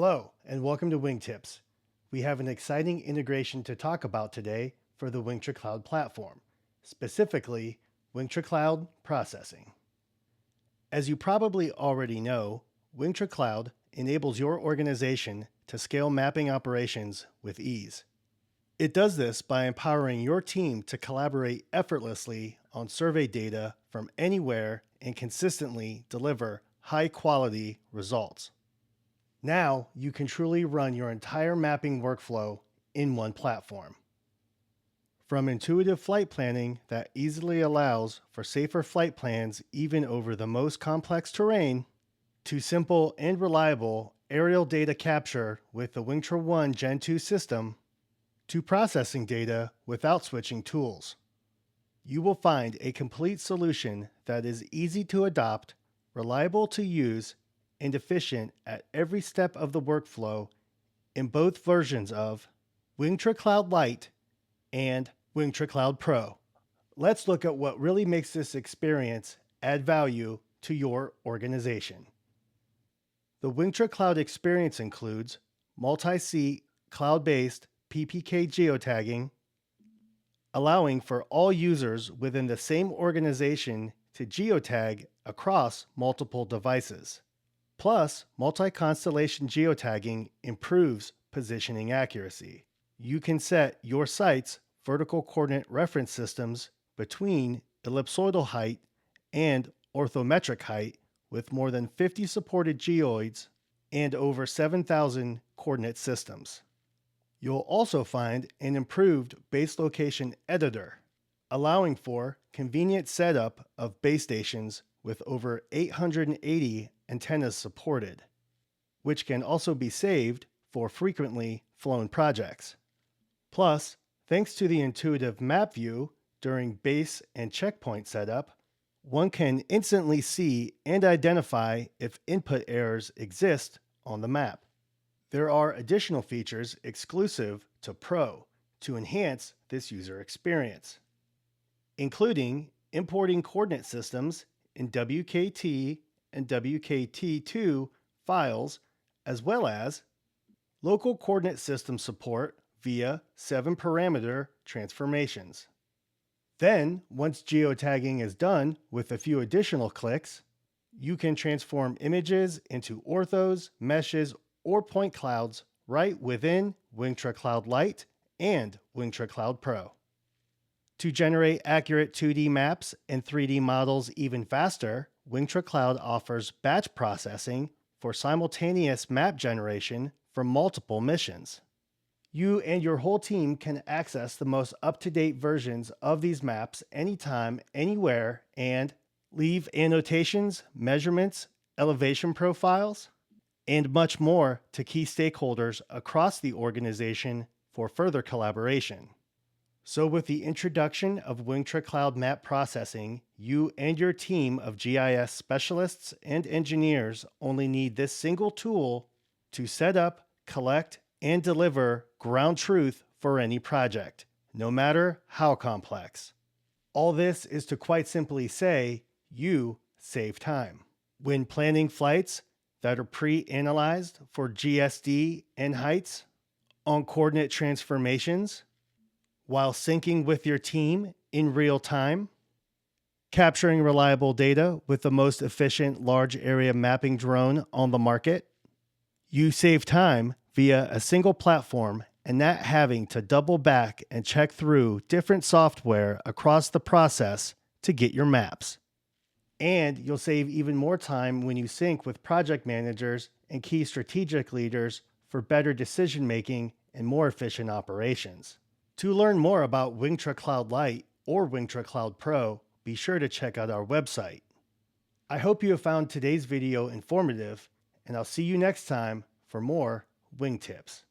Hello, and welcome to Wingtips. We have an exciting integration to talk about today for the WingtraCLOUD platform, specifically WingtraCLOUD processing. As you probably already know, WingtraCLOUD enables your organization to scale mapping operations with ease. It does this by empowering your team to collaborate effortlessly on survey data from anywhere and consistently deliver high-quality results. Now you can truly run your entire mapping workflow in one platform. From intuitive flight planning that easily allows for safer flight plans even over the most complex terrain, to simple and reliable aerial data capture with the Wingtra One Gen 2 system, to processing data without switching tools. You will find a complete solution that is easy to adopt, reliable to use, and efficient at every step of the workflow in both versions of WingtraCLOUD Lite and WingtraCLOUD Pro. Let's look at what really makes this experience add value to your organization. The WingtraCLOUD experience includes multi-seat, cloud-based PPK geotagging, allowing for all users within the same organization to geotag across multiple devices. Plus, multi-constellation geotagging improves positioning accuracy. You can set your site's vertical coordinate reference systems between ellipsoidal height and orthometric height with more than 50 supported geoids and over 7,000 coordinate systems. You'll also find an improved base location editor, allowing for convenient setup of base stations with over 880 antennas supported, which can also be saved for frequently flown projects. Plus, thanks to the intuitive map view during base and checkpoint setup, one can instantly see and identify if input errors exist on the map. There are additional features exclusive to Pro to enhance this user experience, including importing coordinate systems in WKT and WKT2 files, as well as local coordinate system support via 7-parameter transformations. Then, once geotagging is done with a few additional clicks, you can transform images into orthos, meshes, or point clouds right within WingtraCLOUD Lite and WingtraCLOUD Pro. To generate accurate 2D maps and 3D models even faster, WingtraCLOUD offers batch processing for simultaneous map generation for multiple missions. You and your whole team can access the most up-to-date versions of these maps anytime, anywhere, and leave annotations, measurements, elevation profiles, and much more to key stakeholders across the organization for further collaboration. So with the introduction of WingtraCLOUD map processing, you and your team of GIS specialists and engineers only need this single tool to set up, collect, and deliver ground truth for any project, no matter how complex. All this is to quite simply say, you save time. When planning flights that are pre-analyzed for GSD and heights, on coordinate transformations, while syncing with your team in real time, capturing reliable data with the most efficient large area mapping drone on the market, you save time via a single platform and not having to double back and check through different software across the process to get your maps. And you'll save even more time when you sync with project managers and key strategic leaders for better decision making and more efficient operations. To learn more about WingtraCLOUD Lite or WingtraCLOUD Pro, be sure to check out our website. I hope you have found today's video informative, and I'll see you next time for more Wing Tips.